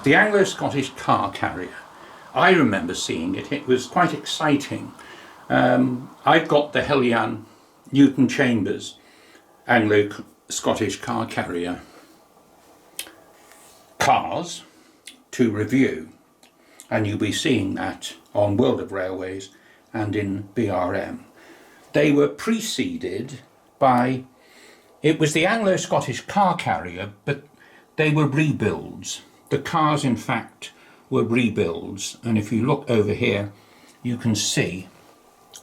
the Anglo-Scottish car carrier. I remember seeing it. It was quite exciting. I've got the Heljan Newton Chambers Anglo-Scottish car carrier cars to review, and you'll be seeing that on World of Railways and in BRM. They were preceded by, it was the Anglo-Scottish car carrier, but they were rebuilds. The cars, in fact, were rebuilds, and if you look over here you can see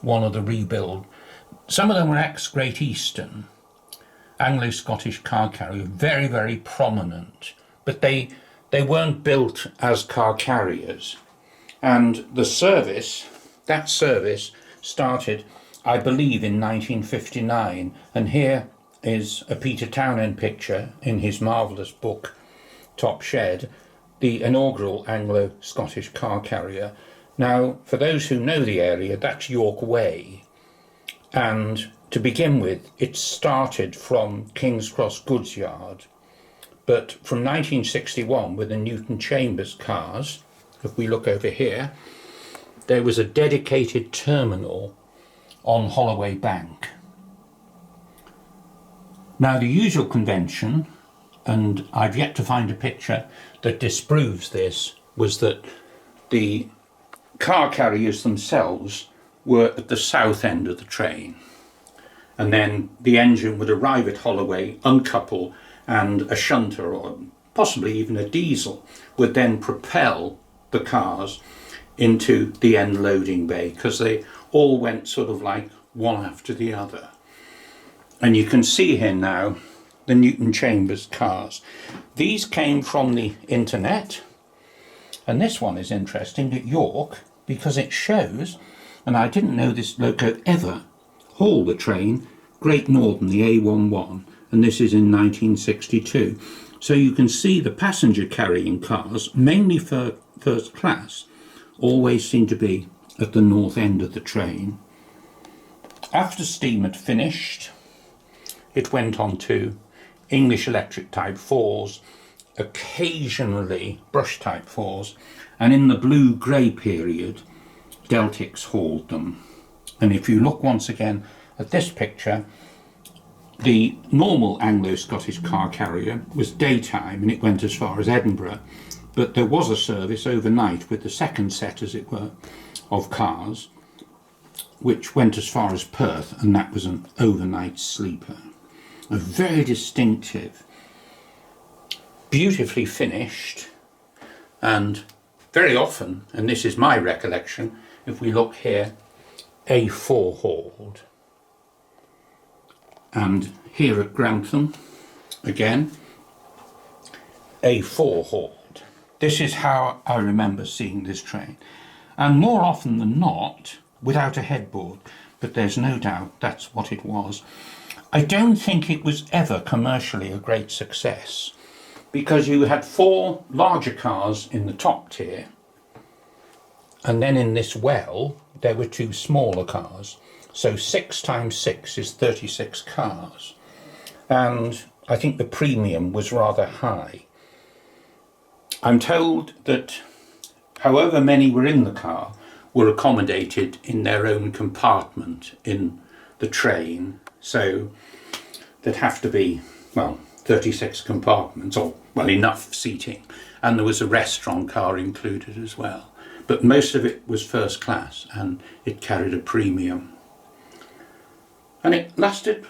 one of the rebuild. Some of them were ex-Great Eastern Anglo-Scottish car carrier, very, very prominent, but they weren't built as car carriers. And the service, that service started, I believe, in 1959, and here is a Peter Townend picture in his marvellous book Top Shed, the inaugural Anglo-Scottish car carrier. Now, for those who know the area, that's York Way, and to begin with, it started from King's Cross Goods Yard, but from 1961 with the Newton Chambers cars, if we look over here, there was a dedicated terminal on Holloway Bank. Now, the usual convention, and I've yet to find a picture that disproves this, was that the car carriers themselves were at the south end of the train, and then the engine would arrive at Holloway, uncouple, and a shunter or possibly even a diesel would then propel the cars into the end loading bay, because they all went sort of like one after the other. And you can see here now the Newton Chambers cars. These came from the internet, and this one is interesting at York because it shows, and I didn't know this loco ever hauled the train, Great Northern, the A11, and this is in 1962. So you can see the passenger carrying cars, mainly for first class, always seem to be at the north end of the train. After steam had finished, it went on to English electric type 4s, occasionally brush type 4s, and in the blue-grey period, Deltics hauled them. And if you look once again at this picture, the normal Anglo-Scottish car carrier was daytime and it went as far as Edinburgh, but there was a service overnight with the second set, as it were, of cars, which went as far as Perth, and that was an overnight sleeper. A very distinctive, beautifully finished, and very often, and this is my recollection, if we look here, A4 hauled. And here at Grantham, again, A4 hauled. This is how I remember seeing this train. And more often than not, without a headboard, but there's no doubt that's what it was. I don't think it was ever commercially a great success, because you had 4 larger cars in the top tier, and then in this well there were 2 smaller cars. So 6 times 6 is 36 cars, and I think the premium was rather high. I'm told that however many were in the car were accommodated in their own compartment in the train, so there'd have to be, well, 36 compartments, or, well, enough seating, and there was a restaurant car included as well. But most of it was first class, and it carried a premium. And it lasted,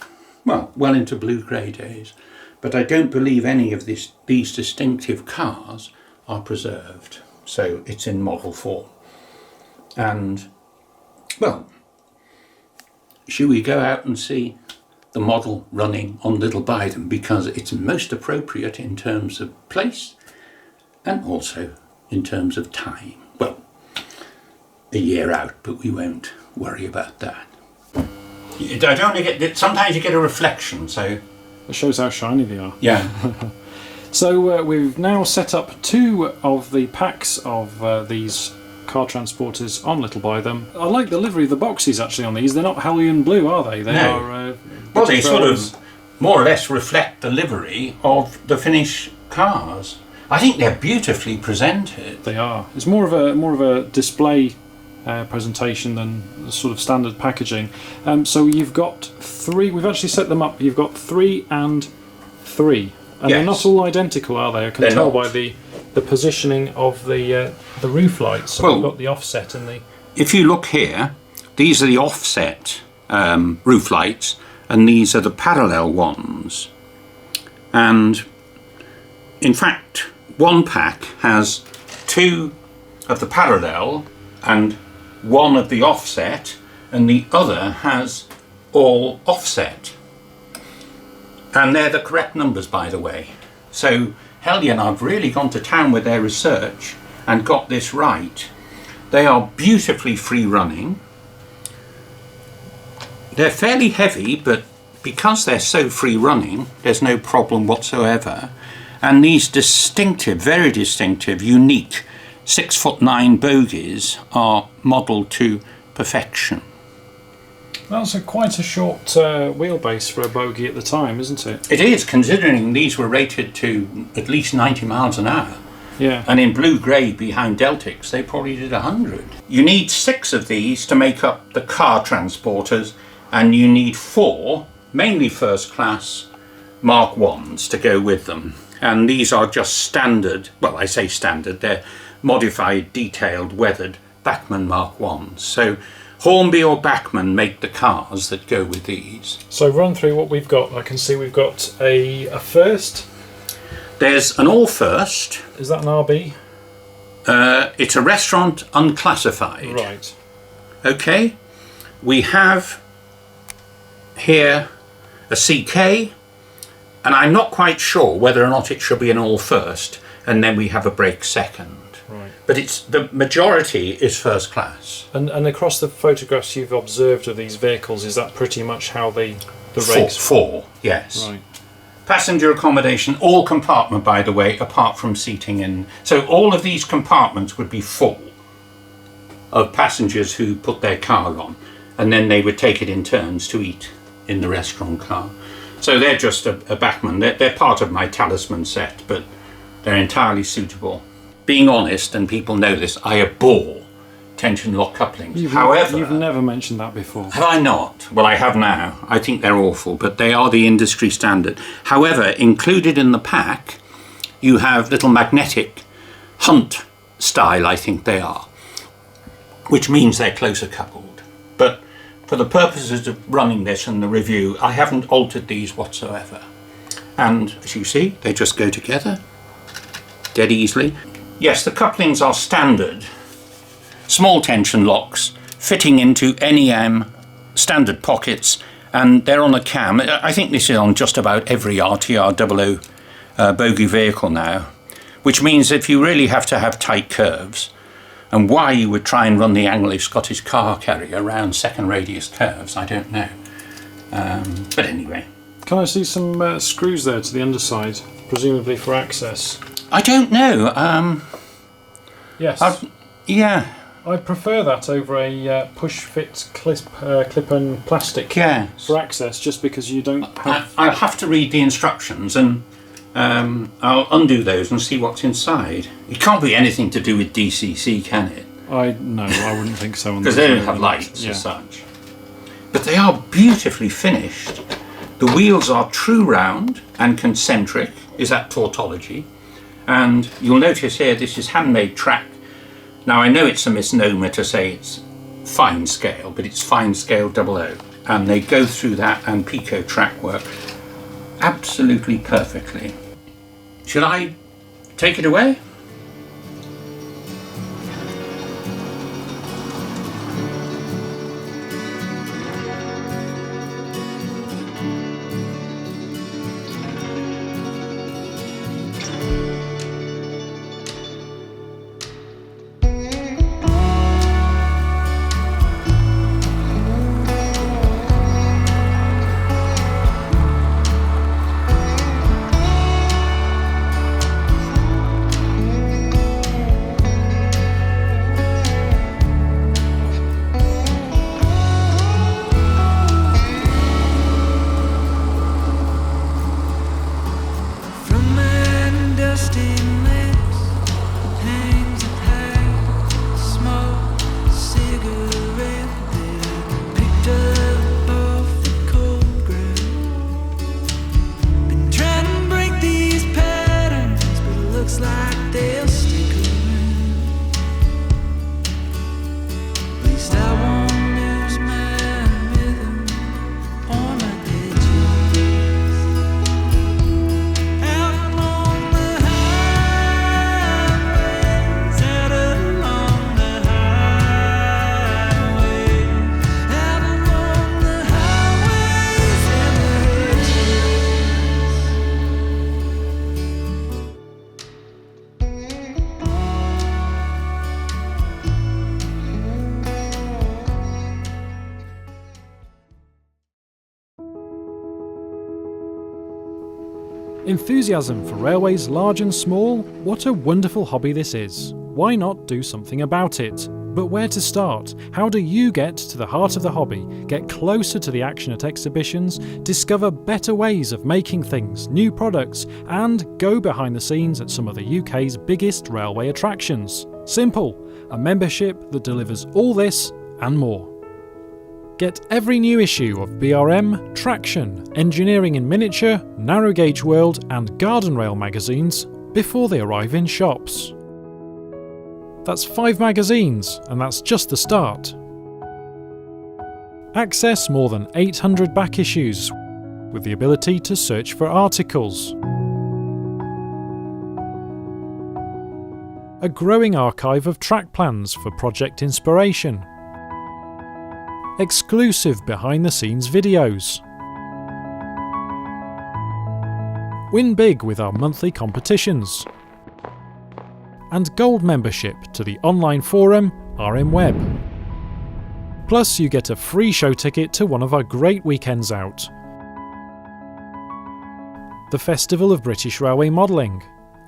well into blue-grey days. But I don't believe any of these distinctive cars are preserved. So it's in model form. And, well, should we go out and see the model running on Little Bytham, because it's most appropriate in terms of place and also in terms of time. Well, a year out, but we won't worry about that. I don't get, sometimes you get a reflection, so it shows how shiny they are. Yeah. So we've now set up 2 of the packs of these car transporters on Little Bytham. I like the livery of the boxes actually on these. They're not Heljan blue, are they? They are. Well, they sort of more or less reflect the livery of the Finnish cars. I think they're beautifully presented. They are. It's more of a display presentation than the sort of standard packaging. So you've got 3. We've actually set them up. You've got 3 and 3, and they're not all identical, are they? I can tell by the positioning of the roof lights. So we've got the offset and the. If you look here, these are the offset roof lights, and these are the parallel ones. And in fact, one pack has 2 of the parallel and 1 of the offset, and the other has all offset. And they're the correct numbers, by the way. So Heljan have really gone to town with their research and got this right. They are beautifully free running. They're fairly heavy, but because they're so free running, there's no problem whatsoever. And these distinctive, very distinctive, unique 6'9" bogies are modelled to perfection. That's quite a short wheelbase for a bogie at the time, isn't it? It is, considering these were rated to at least 90 miles an hour. Yeah. And in blue-grey behind Deltics, they probably did 100. You need 6 of these to make up the car transporters, and you need 4, mainly first-class Mark 1s to go with them. And these are just standard, well, I say standard, they're modified, detailed, weathered Bachmann Mark 1s. So Hornby or Bachmann make the cars that go with these. So run through what we've got. I can see we've got a first. There's an all first. Is that an RB? It's a restaurant unclassified. Right. Okay. We have here a CK, and I'm not quite sure whether or not it should be an all first, and then we have a brake second. Right. But it's the majority is first class. And across the photographs you've observed of these vehicles, is that pretty much how the rates? 4, yes. Right. Passenger accommodation, all compartment, by the way, apart from seating in. So all of these compartments would be full of passengers who put their car on, and then they would take it in turns to eat in the restaurant car. So they're just a Bachmann. They're part of my talisman set, but they're entirely suitable. Being honest, and people know this, I abhor tension lock couplings. However, you've never mentioned that before. Have I not? Well, I have now. I think they're awful, but they are the industry standard. However, included in the pack, you have little magnetic Hunt style, I think they are, which means they're closer coupled. But for the purposes of running this and the review, I haven't altered these whatsoever. And as you see, they just go together dead easily. Yes, the couplings are standard. Small tension locks fitting into NEM standard pockets, and they're on a cam. I think this is on just about every RTR 00 bogie vehicle now, which means if you really have to have tight curves, and why you would try and run the Anglo-Scottish car carrier around second radius curves, I don't know. But anyway. Can I see some screws there to the underside, presumably for access? I don't know. Yes. Yeah. I'd prefer that over a push-fit clip-on plastic for access, just because you don't have... I'll have to read the instructions, and I'll undo those and see what's inside. It can't be anything to do with DCC, can it? No, I wouldn't think so. Because they don't have lights as such. But they are beautifully finished. The wheels are true round and concentric, is that tautology. And you'll notice here this is handmade track. Now I know it's a misnomer to say it's fine scale, but it's fine scale 00. And they go through that and Pico track work absolutely perfectly. Should I take it away? looks like they'll stick around. At least I won't lose my rhythm or my edges. Out along the highways, out along the highways, out along the highways and the hedges. Enthusiasm for railways large and small? What a wonderful hobby this is. Why not do something about it? But where to start? How do you get to the heart of the hobby, get closer to the action at exhibitions, discover better ways of making things, new products, and go behind the scenes at some of the UK's biggest railway attractions? Simple, a membership that delivers all this and more. Get every new issue of BRM, Traction, Engineering in Miniature, Narrow Gauge World and Garden Rail magazines before they arrive in shops. That's 5 magazines, and that's just the start. Access more than 800 back issues with the ability to search for articles. A growing archive of track plans for project inspiration. Exclusive behind-the-scenes videos. Win big with our monthly competitions. And gold membership to the online forum RM Web. Plus you get a free show ticket to one of our great weekends out. The Festival of British Railway Modelling,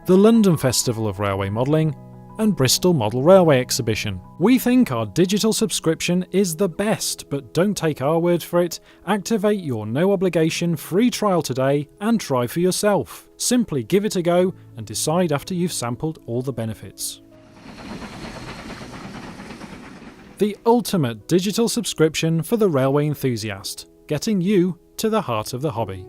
the London Festival of Railway Modelling, and Bristol Model Railway Exhibition. We think our digital subscription is the best, but don't take our word for it. Activate your no obligation free trial today and try for yourself. Simply give it a go and decide after you've sampled all the benefits. The ultimate digital subscription for the railway enthusiast, getting you to the heart of the hobby.